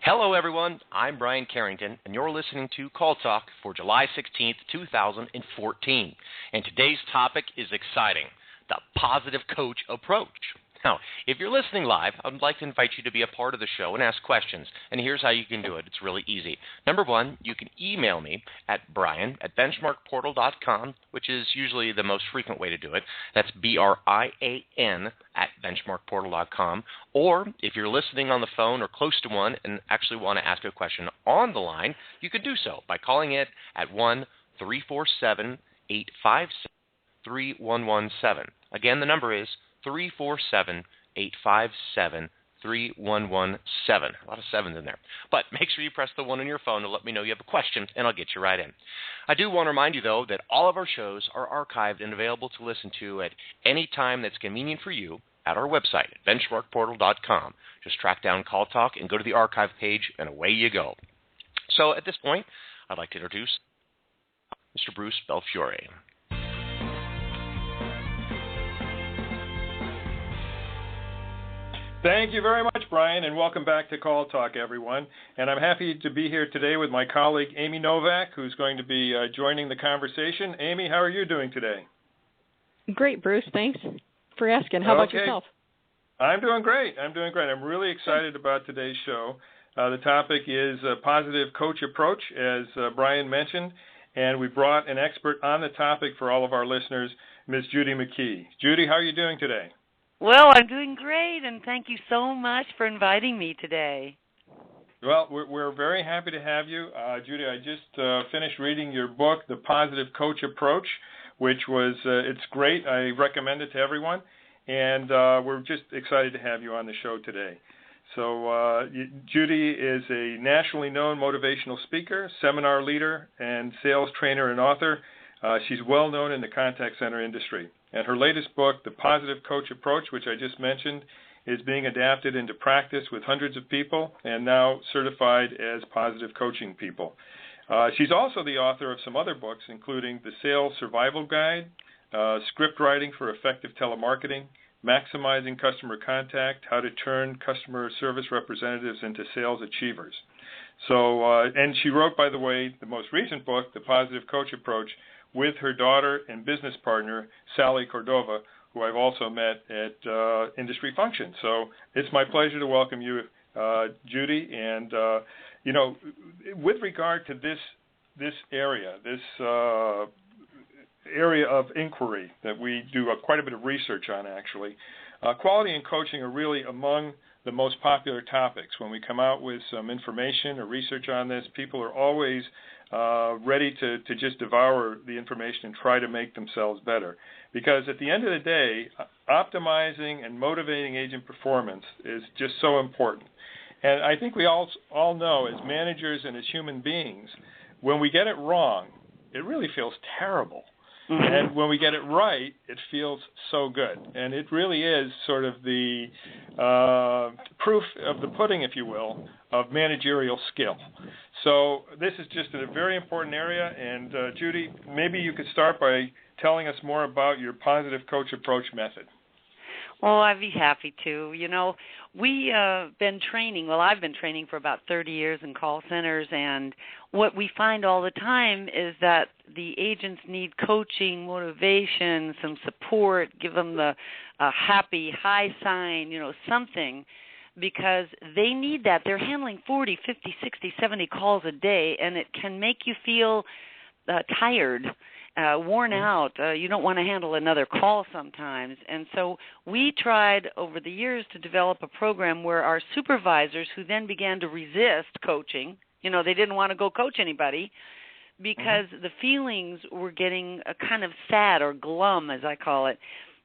Hello, everyone. I'm Brian Carrington, and you're listening to CallTalk for July 16th, 2014. And today's topic is exciting, the Positive Coach Approach. Now, if you're listening live, I would like to invite you to be a part of the show and ask questions. And here's how you can do it. It's really easy. Number one, you can email me at brian@benchmarkportal.com, which is usually the most frequent way to do it. That's BRIAN@benchmarkportal.com. Or if you're listening on the phone or close to one and actually want to ask a question on the line, you can do so by calling it at 1-347-857-3117. Again, the number is 347-857-3117. A lot of sevens in there. But make sure you press the 1 on your phone to let me know you have a question, and I'll get you right in. I do want to remind you, though, that all of our shows are archived and available to listen to at any time that's convenient for you at our website at BenchmarkPortal.com. Just track down CallTalk and go to the archive page, and away you go. So at this point, I'd like to introduce Mr. Bruce Belfiore. Thank you very much, Brian, and welcome back to Call Talk, everyone. And I'm happy to be here today with my colleague, Amy Novak, who's going to be joining the conversation. Amy, how are you doing today? Great, Bruce. Thanks for asking. How about yourself? I'm doing great. I'm really excited about today's show. The topic is Positive Coach Approach, as Brian mentioned, and we brought an expert on the topic for all of our listeners, Ms. Judy McKee. Judy, how are you doing today? Well, I'm doing great, and thank you so much for inviting me today. Well, we're very happy to have you. Judy, I just finished reading your book, The Positive Coach Approach, which was, it's great. I recommend it to everyone, and we're just excited to have you on the show today. So Judy is a nationally known motivational speaker, seminar leader, and sales trainer and author. She's well known in the contact center industry. And her latest book, The Positive Coach Approach, which I just mentioned, is being adapted into practice with hundreds of people and now certified as positive coaching people. She's also the author of some other books, including The Sales Survival Guide, Script Writing for Effective Telemarketing, Maximizing Customer Contact, How to Turn Customer Service Representatives into Sales Achievers. So, and she wrote, by the way, the most recent book, The Positive Coach Approach, with her daughter and business partner, Sally Cordova, who I've also met at industry functions. So it's my pleasure to welcome you, Judy. And, you know, with regard to this area, area of inquiry that we do quite a bit of research on, actually, quality and coaching are really among the most popular topics. When we come out with some information or research on this, people are always ready to just devour the information and try to make themselves better. Because at the end of the day, optimizing and motivating agent performance is just so important. And I think we all know as managers and as human beings, when we get it wrong, it really feels terrible. Mm-hmm. And when we get it right, it feels so good. And it really is sort of the proof of the pudding, if you will, of managerial skill. So this is just a very important area. And Judy, maybe you could start by telling us more about your Positive Coach Approach method. Well, I'd be happy to. You know, I've been training for about 30 years in call centers, and what we find all the time is that the agents need coaching, motivation, some support, give them the happy, high sign, you know, something, because they need that. They're handling 40, 50, 60, 70 calls a day, and it can make you feel tired, worn out. You don't want to handle another call sometimes. And so we tried over the years to develop a program where our supervisors, who then began to resist coaching, you know, they didn't want to go coach anybody because the feelings were getting kind of sad or glum, as I call it.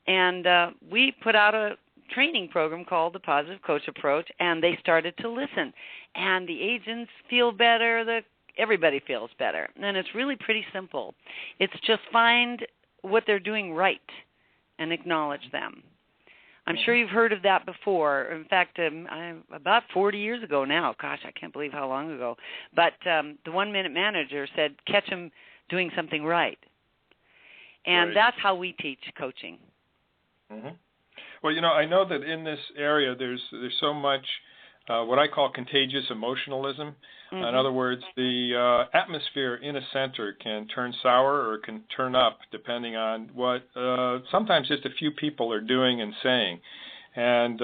And we put out a training program called the Positive Coach Approach, and they started to listen. And the agents feel better, everybody feels better. And it's really pretty simple. It's just find what they're doing right and acknowledge them. I'm sure you've heard of that before. In fact, about 40 years ago now, gosh, I can't believe how long ago, but the one-minute manager said, catch them doing something right. And that's how we teach coaching. Mm-hmm. Well, you know, I know that in this area there's so much what I call contagious emotionalism. Mm-hmm. In other words, the atmosphere in a center can turn sour or can turn up depending on what sometimes just a few people are doing and saying. And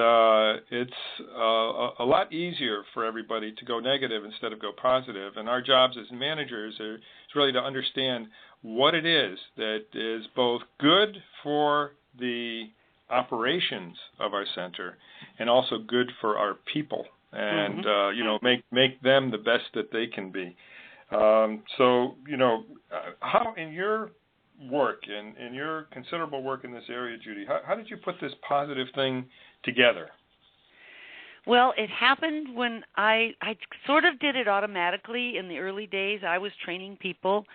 it's a lot easier for everybody to go negative instead of go positive. And our jobs as managers is really to understand what it is that is both good for the operations of our center and also good for our people, and make them the best that they can be. So how in your work, in your considerable work in this area, Judy, how did you put this positive thing together? Well, it happened when I sort of did it automatically in the early days. I was training people,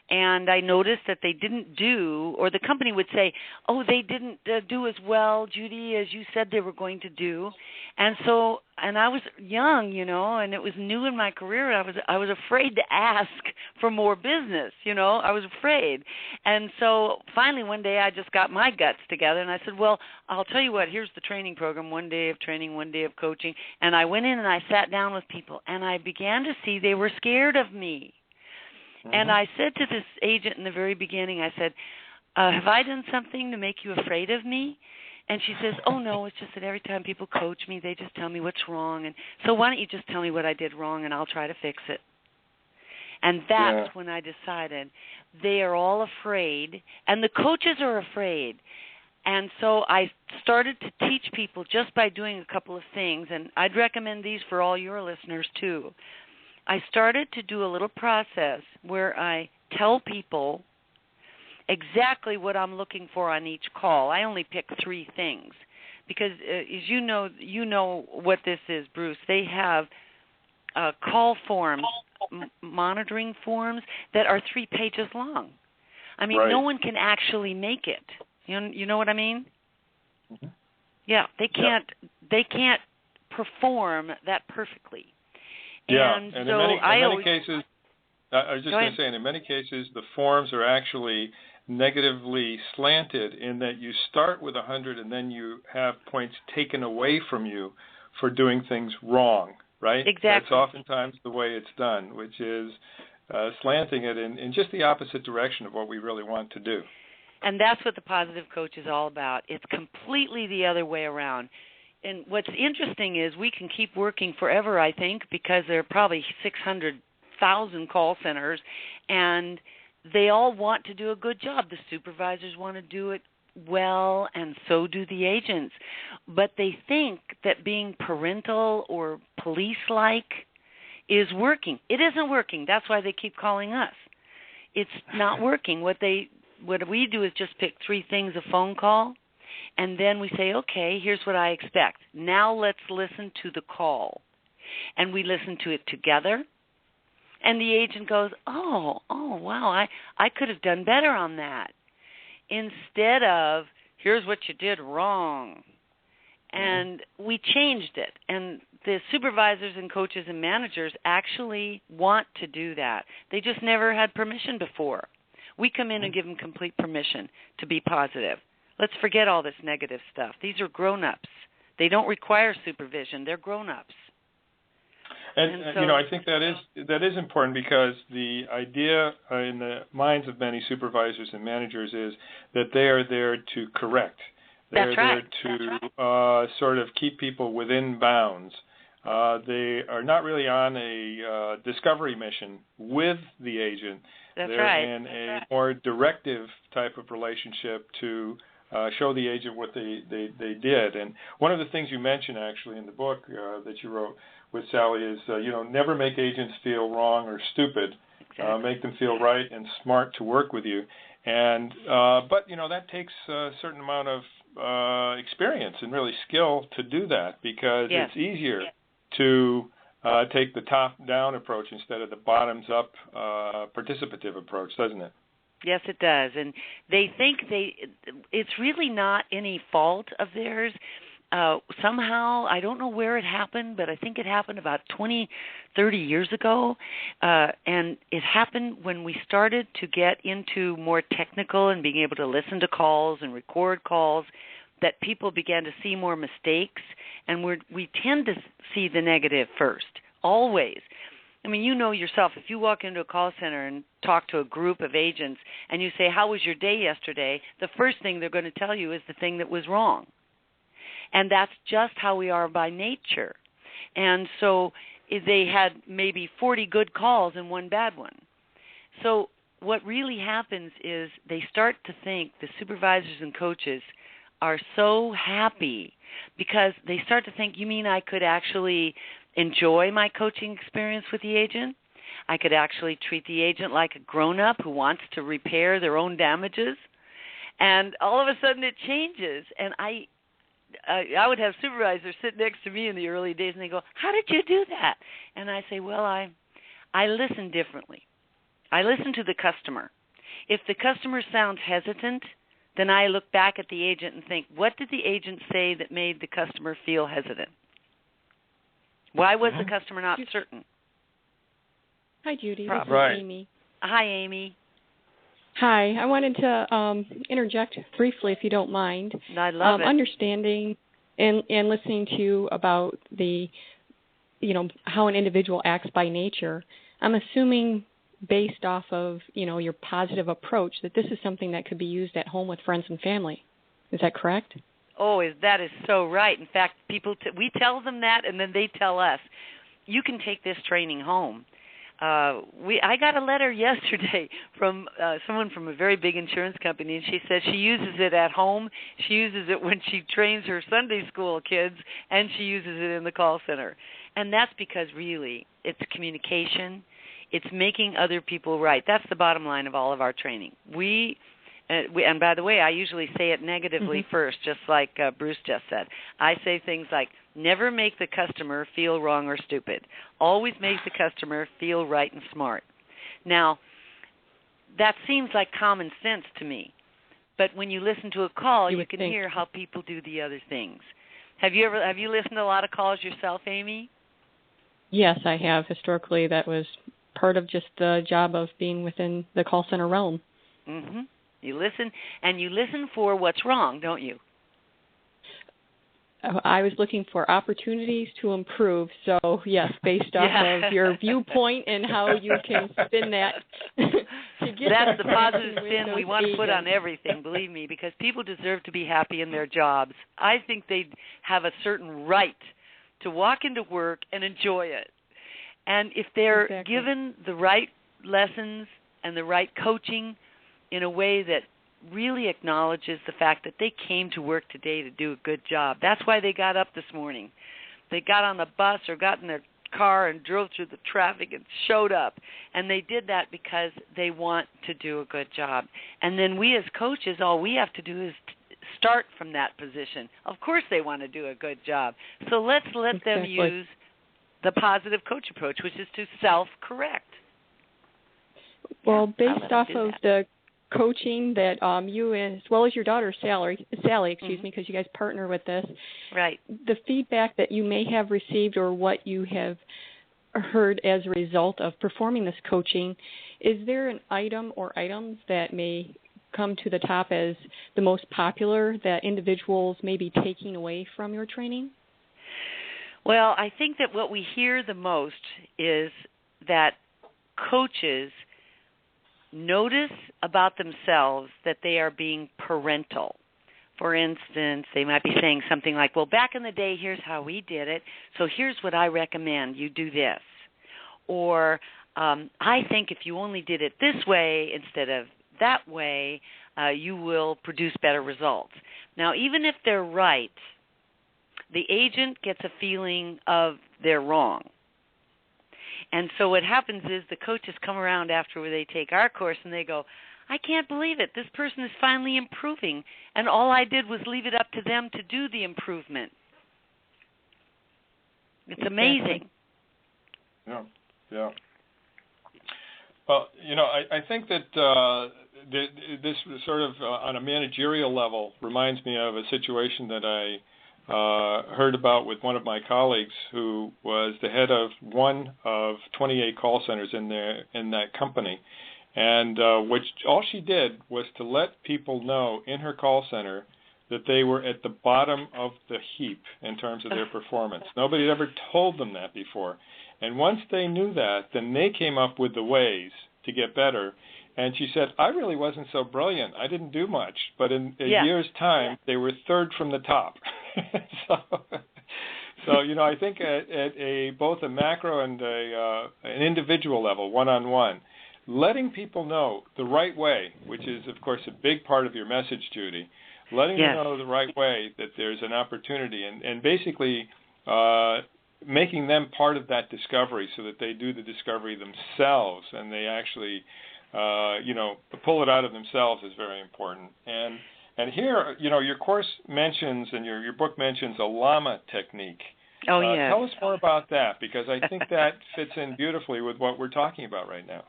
and I noticed that they didn't do, or the company would say, oh, they didn't do as well, Judy, as you said they were going to do. And I was young, and it was new in my career. I was afraid to ask for more business, I was afraid. And so finally one day I just got my guts together, and I said, well, I'll tell you what, here's the training program, 1 day of training, 1 day of coaching. And I went in and I sat down with people, and I began to see they were scared of me. Mm-hmm. And I said to this agent in the very beginning, I said, have I done something to make you afraid of me? And she says, oh, no, it's just that every time people coach me, they just tell me what's wrong. And so why don't you just tell me what I did wrong, and I'll try to fix it. And that's when I decided they are all afraid, and the coaches are afraid. And so I started to teach people just by doing a couple of things, and I'd recommend these for all your listeners too. I started to do a little process where I tell people exactly what I'm looking for on each call. I only pick 3 things because, as you know what this is, Bruce. They have call forms, monitoring forms that are 3 pages long. I mean, right. No one can actually make it. You know what I mean? Mm-hmm. Yeah, they can't. Yeah. They can't perform that perfectly. Yeah, and in so many cases, I was just going to say, and in many cases, the forms are actually negatively slanted in that you start with 100 and then you have points taken away from you for doing things wrong, right? Exactly. That's oftentimes the way it's done, which is slanting it in just the opposite direction of what we really want to do. And that's what the Positive Coach is all about. It's completely the other way around. And what's interesting is we can keep working forever, I think, because there are probably 600,000 call centers, and they all want to do a good job. The supervisors want to do it well, and so do the agents. But they think that being parental or police-like is working. It isn't working. That's why they keep calling us. It's not working. What we do is just pick 3 things a phone call, and then we say, okay, here's what I expect. Now let's listen to the call. And we listen to it together. And the agent goes, oh, wow, I could have done better on that. Instead of, here's what you did wrong. And we changed it. And the supervisors and coaches and managers actually want to do that. They just never had permission before. We come in and give them complete permission to be positive. Let's forget all this negative stuff. These are grown-ups. They don't require supervision. They're grown-ups. And so, I think that is important, because the idea in the minds of many supervisors and managers is that they are there to correct. They're there to sort of keep people within bounds. They are not really on a discovery mission with the agent. They're in a more directive type of relationship to show the agent what they did. And one of the things you mentioned actually in the book that you wrote with Sally is, never make agents feel wrong or stupid. Exactly. Make them feel right and smart to work with you. And but that takes a certain amount of experience and really skill to do that, because it's easier to take the top-down approach instead of the bottoms-up participative approach, doesn't it? Yes, it does. And they think it's really not any fault of theirs. Somehow, I don't know where it happened, but I think it happened about 20, 30 years ago. And it happened when we started to get into more technical and being able to listen to calls and record calls. that people began to see more mistakes, and we tend to see the negative first, always. I mean, you know yourself, if you walk into a call center and talk to a group of agents and you say, how was your day yesterday, the first thing they're going to tell you is the thing that was wrong. And that's just how we are by nature. And so they had maybe 40 good calls and one bad one. So what really happens is they start to think, the supervisors and coaches are so happy because they start to think, you mean I could actually enjoy my coaching experience with the agent? I could actually treat the agent like a grown-up who wants to repair their own damages? And all of a sudden it changes. And I would have supervisors sit next to me in the early days, and they go, how did you do that? And I say, well, I listen differently. I listen to the customer. If the customer sounds hesitant, then I look back at the agent and think, what did the agent say that made the customer feel hesitant? Why was the customer not certain? Hi, Judy. This is Amy. Hi, Amy. Hi. I wanted to interject briefly, if you don't mind. I love it. Understanding and listening to you about how an individual acts by nature. I'm assuming, based off of your positive approach, that this is something that could be used at home with friends and family. Is that correct? Oh, that is so right. In fact, we tell them that, and then they tell us, you can take this training home. I got a letter yesterday from someone from a very big insurance company, and she says she uses it at home. She uses it when she trains her Sunday school kids, and she uses it in the call center. And that's because really it's communication. It's making other people right. That's the bottom line of all of our training. And by the way, I usually say it negatively first, just like Bruce just said. I say things like, never make the customer feel wrong or stupid. Always make the customer feel right and smart. Now, that seems like common sense to me. But when you listen to a call, you can hear how people do the other things. Have you listened to a lot of calls yourself, Amy? Yes, I have. Historically, that was part of just the job of being within the call center realm. Mm-hmm. You listen, and you listen for what's wrong, don't you? I was looking for opportunities to improve. So, yes, based off of your viewpoint and how you can spin that. That's the positive spin we want to put on everything, believe me, because people deserve to be happy in their jobs. I think they have a certain right to walk into work and enjoy it. And if they're given the right lessons and the right coaching in a way that really acknowledges the fact that they came to work today to do a good job. That's why they got up this morning. They got on the bus or got in their car and drove through the traffic and showed up. And they did that because they want to do a good job. And then we as coaches, all we have to do is start from that position. Of course they want to do a good job. So let's let them use the positive coach approach, which is to self-correct. Well, based off of the coaching that you, as well as your daughter Sally, because you guys partner with this. Right. The feedback that you may have received or what you have heard as a result of performing this coaching, is there an item or items that may come to the top as the most popular that individuals may be taking away from your training? Well, I think that what we hear the most is that coaches notice about themselves that they are being parental. For instance, they might be saying something like, well, back in the day, here's how we did it, so here's what I recommend. You do this. Or I think if you only did it this way instead of that way, you will produce better results. Now, even if they're right, the agent gets a feeling of they're wrong. And so what happens is the coaches come around after they take our course and they go, I can't believe it. This person is finally improving. And all I did was leave it up to them to do the improvement. It's amazing. Yeah. Well, I think that this sort of on a managerial level reminds me of a situation that I heard about with one of my colleagues who was the head of one of 28 call centers in that company. And which all she did was to let people know in her call center that they were at the bottom of the heap in terms of their performance. Nobody had ever told them that before. And once they knew that, then they came up with the ways to get better. And she said, I really wasn't so brilliant. I didn't do much. But in a year's time, they were third from the top. So, you know, I think at both a macro and an individual level, one-on-one, letting people know the right way, which is, of course, a big part of your message, Judy, letting them know the right way that there's an opportunity, and basically making them part of that discovery so that they do the discovery themselves and they actually, you know, pull it out of themselves is very important. And here, you know, your course mentions and your book mentions a llama technique. Oh, yeah. Tell us more about that, because I think that fits in beautifully with what we're talking about right now.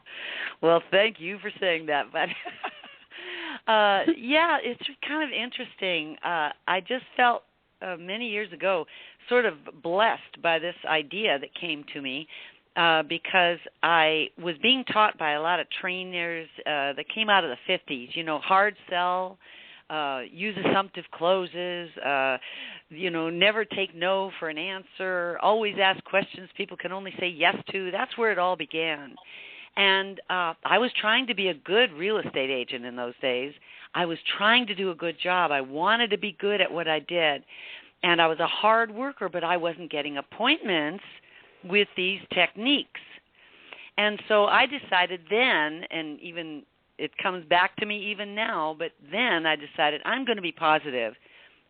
Well, thank you for saying that, but yeah, it's kind of interesting. I just felt many years ago sort of blessed by this idea that came to me because I was being taught by a lot of trainers that came out of the 50s, you know, hard sell, use assumptive closes, you know, never take no for an answer, always ask questions people can only say yes to. That's where it all began. And I was trying to be a good real estate agent in those days. I was trying to do a good job. I wanted to be good at what I did. And I was a hard worker, but I wasn't getting appointments with these techniques. And so I decided then, and even it comes back to me even now, but then I decided I'm going to be positive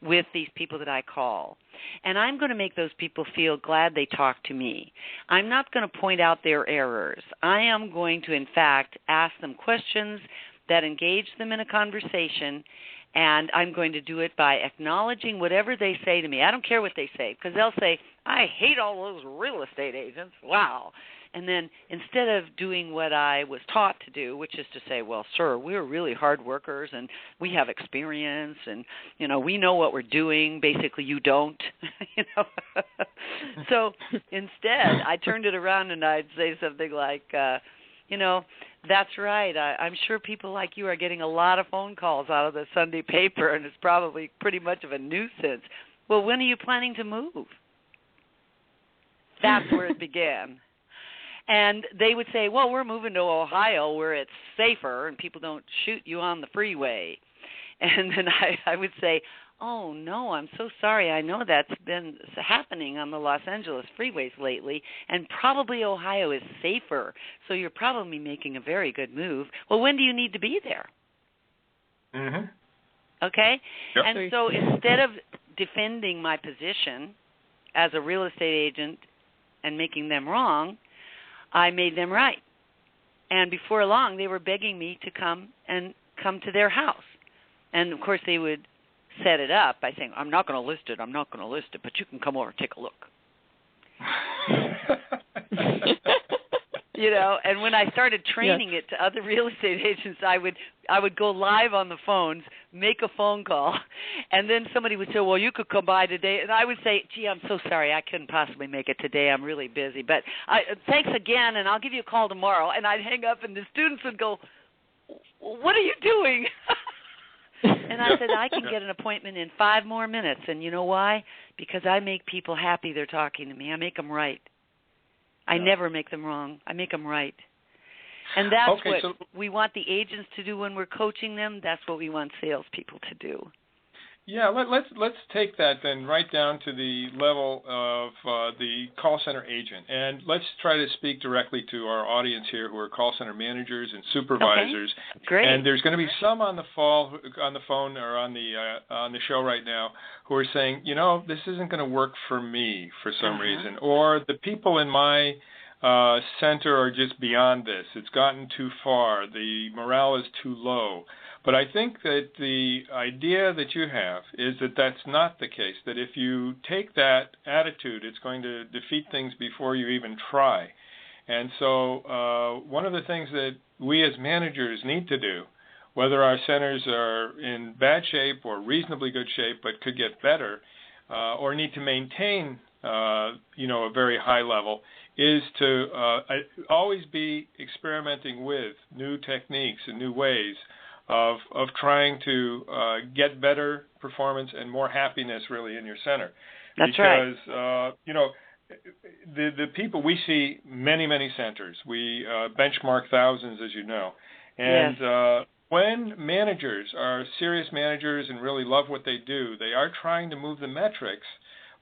with these people that I call. And I'm going to make those people feel glad they talked to me. I'm not going to point out their errors. I am going to, in fact, ask them questions that engage them in a conversation, and I'm going to do it by acknowledging whatever they say to me. I don't care what they say, because they'll say, I hate all those real estate agents. Wow. And then instead of doing what I was taught to do, which is to say, well, sir, we're really hard workers and we have experience and, you know, we know what we're doing. Basically, you don't, you know. So instead, I turned it around and I'd say something like, you know, that's right. I'm sure people like you are getting a lot of phone calls out of the Sunday paper, and it's probably pretty much of a nuisance. Well, when are you planning to move? That's where it began. And they would say, well, we're moving to Ohio where it's safer and people don't shoot you on the freeway. And then I would say, oh, no, I'm so sorry. I know that's been happening on the Los Angeles freeways lately, and probably Ohio is safer, so you're probably making a very good move. Well, when do you need to be there? Mm-hmm. Okay? Yep. And so instead of defending my position as a real estate agent and making them wrong, I made them right. And before long, they were begging me to come to their house. And, of course, they would set it up by saying, I'm not going to list it, but you can come over and take a look. You know, and when I started training it to other real estate agents, I would go live on the phones, make a phone call, and then somebody would say, well, you could come by today. And I would say, gee, I'm so sorry, I couldn't possibly make it today. I'm really busy. But thanks again, and I'll give you a call tomorrow. And I'd hang up, and the students would go, what are you doing? And I said, I can get an appointment in 5 more minutes. And you know why? Because I make people happy they're talking to me. I make them right. I never make them wrong. I make them right. And that's what we want the agents to do when we're coaching them. That's what we want salespeople to do. Yeah, let's take that then right down to the level of the call center agent, and let's try to speak directly to our audience here who are call center managers and supervisors. Okay. Great. And there's going to be some on the phone or on the show right now who are saying, you know, this isn't going to work for me for some reason, or the people in my center are just beyond this. It's gotten too far. The morale is too low. But I think that the idea that you have is that that's not the case, that if you take that attitude, it's going to defeat things before you even try. And so one of the things that we as managers need to do, whether our centers are in bad shape or reasonably good shape but could get better, or need to maintain a very high level, is to always be experimenting with new techniques and new ways of trying to get better performance and more happiness really in your center. That's because, right. The people, we see many centers. We benchmark thousands, as you know. And yes. When managers are serious managers and really love what they do, they are trying to move the metrics,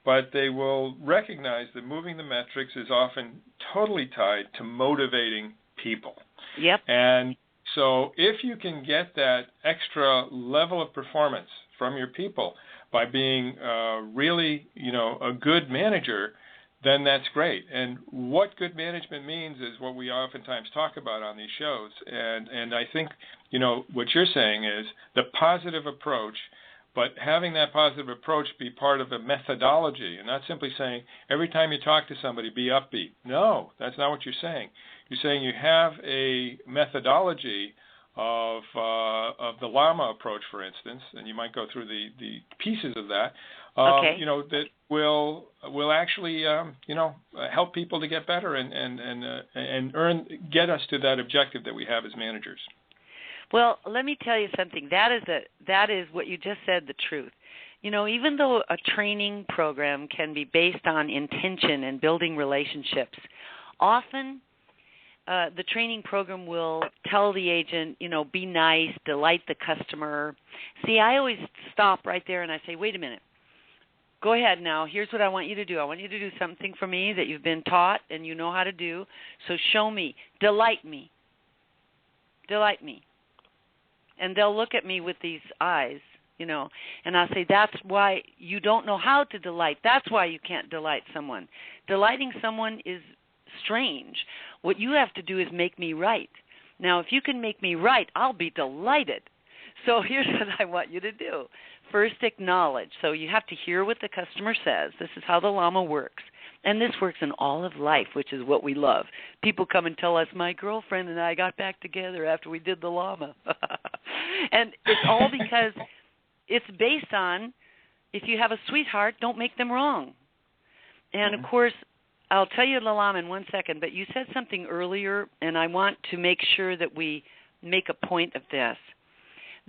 but they will recognize that moving the metrics is often totally tied to motivating people. Yep. And so if you can get that extra level of performance from your people by being really, a good manager, then that's great. And what good management means is what we oftentimes talk about on these shows. And I think, what you're saying is the positive approach, but having that positive approach be part of a methodology and not simply saying every time you talk to somebody, be upbeat. No, that's not what you're saying. You're saying you have a methodology of the Llama approach, for instance, and you might go through the pieces of that, okay. That will actually, help people to get better and get us to that objective that we have as managers. Well, let me tell you something. That is what you just said, the truth. Even though a training program can be based on intention and building relationships, often the training program will tell the agent, be nice, delight the customer. See, I always stop right there and I say, wait a minute. Go ahead now. Here's what I want you to do. I want you to do something for me that you've been taught and you know how to do. So show me. Delight me. Delight me. And they'll look at me with these eyes, and I'll say, that's why you don't know how to delight. That's why you can't delight someone. Delighting someone is strange. What you have to do is make me right. Now, if you can make me right, I'll be delighted. So here's what I want you to do. First, acknowledge. So you have to hear what the customer says. This is how the Llama works. And this works in all of life, which is what we love. People come and tell us, my girlfriend and I got back together after we did the Llama. And it's all because it's based on, if you have a sweetheart, don't make them wrong. And, of course, I'll tell you the Llama in 1 second, but you said something earlier, and I want to make sure that we make a point of this,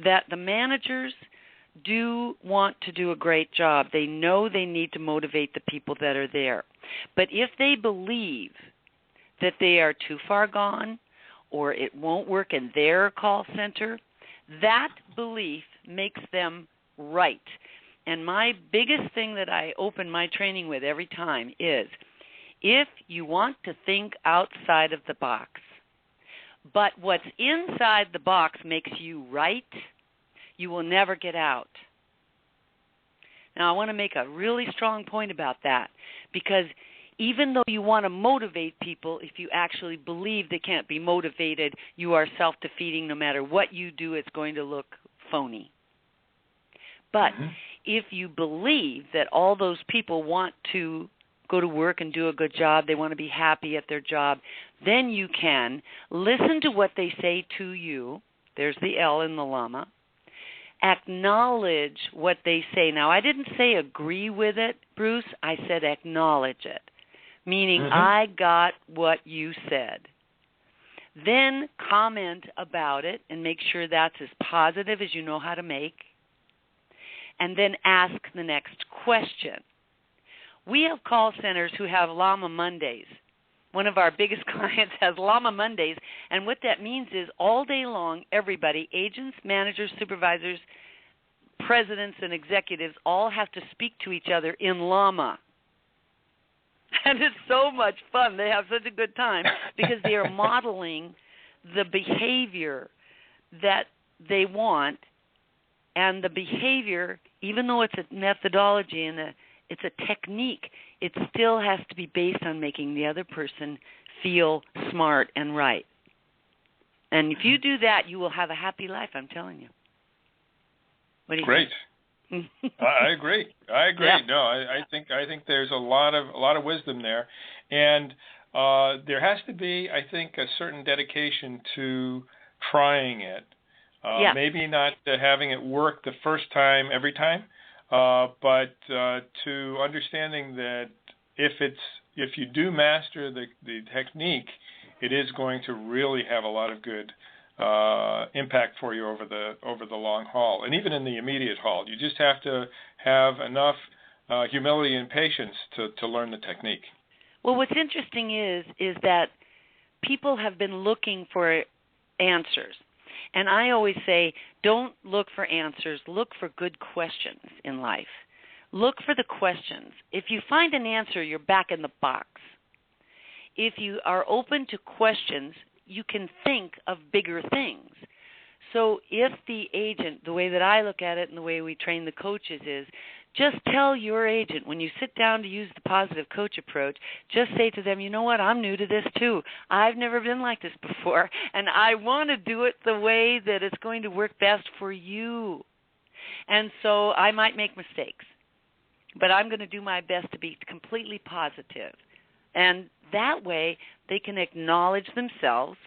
that the managers do want to do a great job. They know they need to motivate the people that are there. But if they believe that they are too far gone or it won't work in their call center, that belief makes them right. And my biggest thing that I open my training with every time is, if you want to think outside of the box, but what's inside the box makes you right, you will never get out. Now, I want to make a really strong point about that, because even though you want to motivate people, if you actually believe they can't be motivated, you are self-defeating. No matter what you do, it's going to look phony. But if you believe that all those people want to go to work and do a good job, they want to be happy at their job, then you can listen to what they say to you. There's the L in the Llama. Acknowledge what they say. Now, I didn't say agree with it, Bruce. I said acknowledge it, meaning I got what you said. Then comment about it and make sure that's as positive as you know how to make. And then ask the next question. We have call centers who have Llama Mondays. One of our biggest clients has Llama Mondays, and what that means is all day long, everybody, agents, managers, supervisors, presidents, and executives all have to speak to each other in Llama. And it's so much fun. They have such a good time because they are modeling the behavior that they want, and the behavior, even though it's a methodology and it's a technique, it still has to be based on making the other person feel smart and right. And if you do that, you will have a happy life, I'm telling you. What do you think? I agree. Yeah. No, I think there's a lot of wisdom there, and there has to be, I think, a certain dedication to trying it. Maybe not having it work the first time every time, but to understanding that if you do master the technique, it is going to really have a lot of good impact for you over the long haul, and even in the immediate haul. You just have to have enough humility and patience to learn the technique. Well, what's interesting is that people have been looking for answers. And I always say, don't look for answers, look for good questions in life. Look for the questions. If you find an answer, you're back in the box. If you are open to questions, you can think of bigger things. So if the agent, the way that I look at it and the way we train the coaches is, just tell your agent, when you sit down to use the positive coach approach, just say to them, you know what, I'm new to this too. I've never been like this before, and I want to do it the way that it's going to work best for you. And so I might make mistakes, but I'm going to do my best to be completely positive. And that way they can acknowledge themselves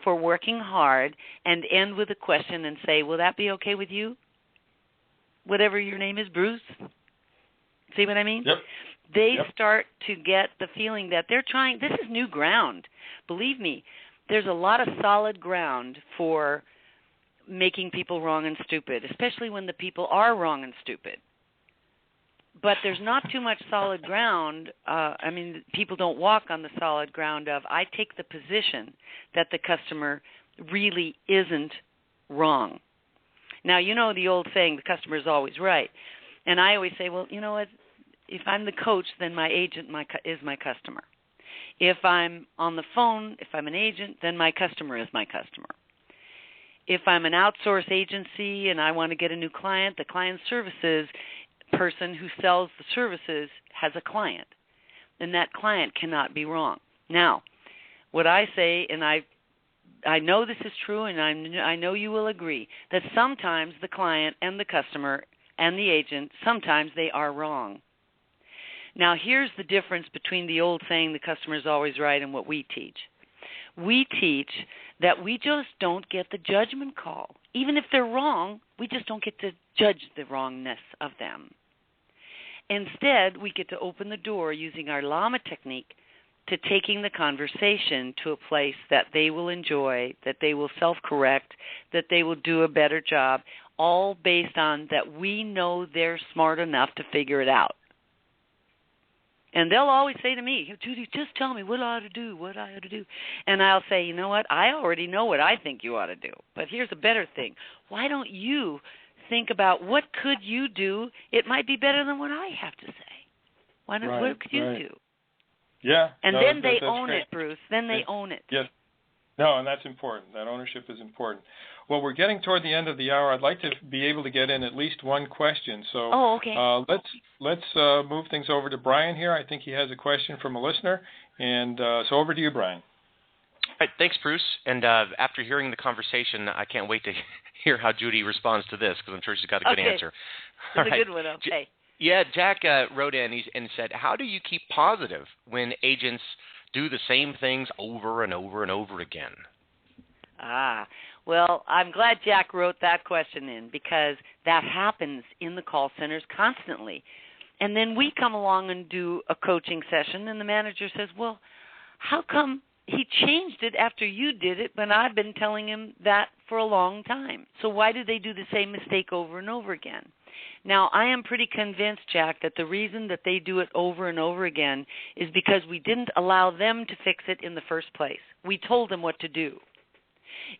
for working hard and end with a question and say, will that be okay with you? Whatever your name is, Bruce. See what I mean? Yep. They start to get the feeling that they're trying. This is new ground. Believe me, there's a lot of solid ground for making people wrong and stupid, especially when the people are wrong and stupid. But there's not too much solid ground. People don't walk on the solid ground of, I take the position that the customer really isn't wrong. Now, you know the old saying, the customer is always right. And I always say, well, you know what? If I'm the coach, then my agent is my customer. If I'm on the phone, if I'm an agent, then my customer is my customer. If I'm an outsource agency and I want to get a new client, the client services person who sells the services has a client. And that client cannot be wrong. Now, what I say, and I know this is true, and I know you will agree, that sometimes the client and the customer and the agent, sometimes they are wrong. Now, here's the difference between the old saying, the customer is always right, and what we teach. We teach that we just don't get the judgment call. Even if they're wrong, we just don't get to judge the wrongness of them. Instead, we get to open the door using our llama technique to taking the conversation to a place that they will enjoy, that they will self-correct, that they will do a better job, all based on that we know they're smart enough to figure it out. And they'll always say to me, Judy, just tell me what I ought to do. And I'll say, you know what, I already know what I think you ought to do. But here's a better thing. Why don't you think about what could you do? It might be better than what I have to say. What could you do? Yeah. And then they own great. it, Bruce. Then they own it. Yes. No, and that's important. That ownership is important. Well, we're getting toward the end of the hour. I'd like to be able to get in at least one question. So let's move things over to Brian here. I think he has a question from a listener. And so over to you, Brian. All right, thanks, Bruce. And after hearing the conversation, I can't wait to hear how Judy responds to this, because I'm sure she's got a good answer. It's a good one, okay. Yeah, Jack wrote in and said, how do you keep positive when agents do the same things over and over and over again? Well, I'm glad Jack wrote that question in, because that happens in the call centers constantly. And then we come along and do a coaching session, and the manager says, well, how come he changed it after you did it, but I've been telling him that for a long time? So why do they do the same mistake over and over again? Now, I am pretty convinced, Jack, that the reason that they do it over and over again is because we didn't allow them to fix it in the first place. We told them what to do.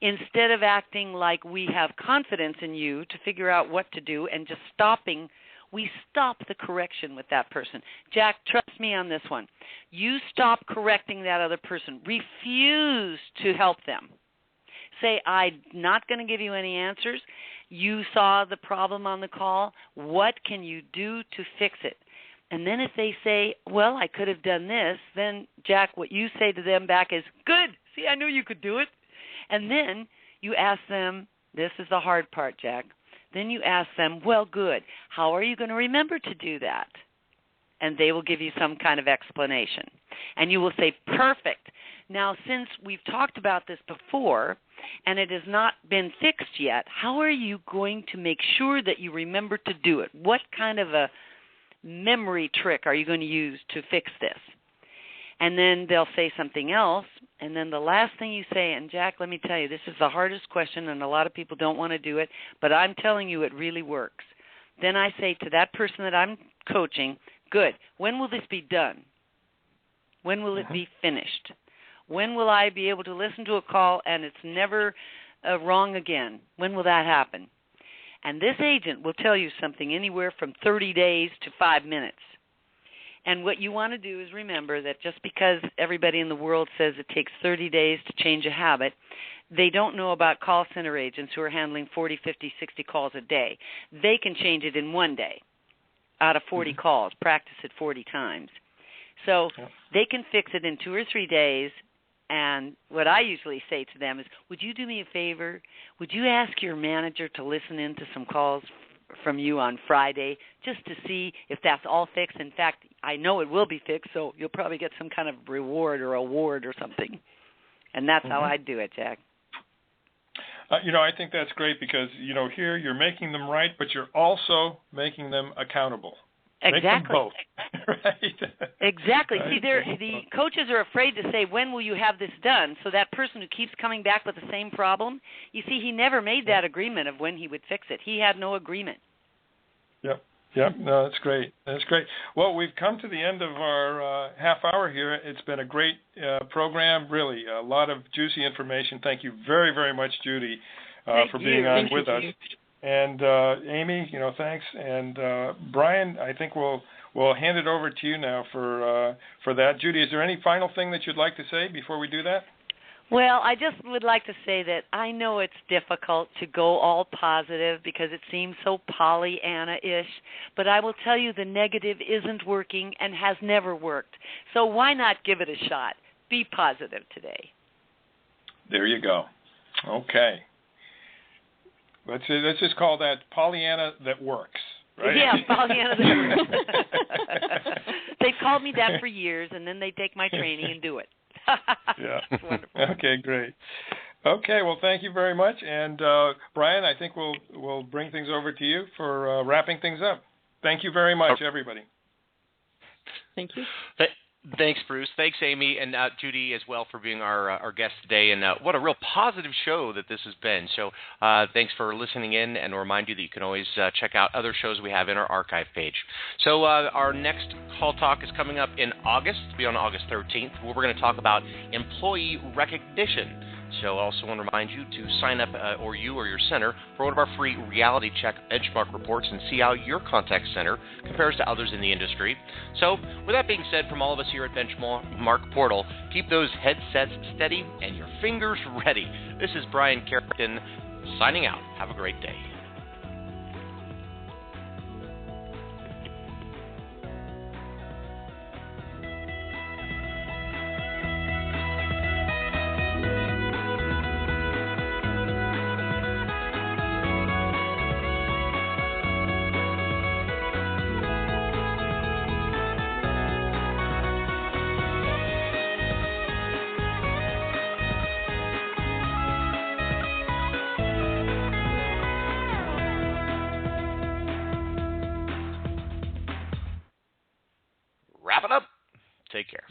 Instead of acting like we have confidence in you to figure out what to do and just stopping, we stop the correction with that person. Jack, trust me on this one. You stop correcting that other person. Refuse to help them. Say, I'm not going to give you any answers. You saw the problem on the call. What can you do to fix it? And then if they say, well, I could have done this, then, Jack, what you say to them back is, good. See, I knew you could do it. And then you ask them, this is the hard part, Jack. Then you ask them, well, good. How are you going to remember to do that? And they will give you some kind of explanation. And you will say, perfect. Now, since we've talked about this before and it has not been fixed yet, how are you going to make sure that you remember to do it? What kind of a memory trick are you going to use to fix this? And then they'll say something else, And then the last thing you say, and Jack, let me tell you, this is the hardest question, and a lot of people don't want to do it, but I'm telling you it really works. Then I say to that person that I'm coaching, good, when will this be done? When will it be finished? When will I be able to listen to a call and it's never wrong again? When will that happen? And this agent will tell you something anywhere from 30 days to 5 minutes. And what you want to do is remember that just because everybody in the world says it takes 30 days to change a habit, they don't know about call center agents who are handling 40, 50, 60 calls a day. They can change it in one day out of 40 calls, practice it 40 times. So they can fix it in 2 or 3 days. And what I usually say to them is, would you do me a favor? Would you ask your manager to listen in to some calls from you on Friday just to see if that's all fixed? In fact, I know it will be fixed, so you'll probably get some kind of reward or award or something. And that's how I do it, Jack. I think that's great because, here you're making them right, but you're also making them accountable. Exactly. Make them both. Right? Exactly. Right. See, the coaches are afraid to say, when will you have this done? So that person who keeps coming back with the same problem, you see, he never made that agreement of when he would fix it. He had no agreement. Yep. No, that's great. That's great. Well, we've come to the end of our half hour here. It's been a great program, really. A lot of juicy information. Thank you very, very much, Judy, for being on with us. And Amy, thanks. And Brian, I think we'll hand it over to you now for that. Judy, is there any final thing that you'd like to say before we do that? Well, I just would like to say that I know it's difficult to go all positive because it seems so Pollyanna-ish, but I will tell you the negative isn't working and has never worked. So why not give it a shot? Be positive today. There you go. Okay. Let's just call that Pollyanna that works, right? Yeah, Pollyanna that works. They've called me that for years, and then they take my training and do it. Yeah. It's wonderful. Okay, great. Okay, well, thank you very much. And Brian, I think we'll bring things over to you for wrapping things up. Thank you very much, everybody. Thank you. Thanks, Bruce. Thanks, Amy, and Judy as well for being our guest today. And what a real positive show that this has been. So thanks for listening in, and I'll remind you that you can always check out other shows we have in our archive page. So our next Call Talk is coming up in August. It'll be on August 13th, where we're going to talk about employee recognition. So I also want to remind you to sign up, or you or your center, for one of our free reality check benchmark reports and see how your contact center compares to others in the industry. So with that being said, from all of us here at BenchmarkPortal, keep those headsets steady and your fingers ready. This is Brian Carrington signing out. Have a great day. Wrap it up. Take care.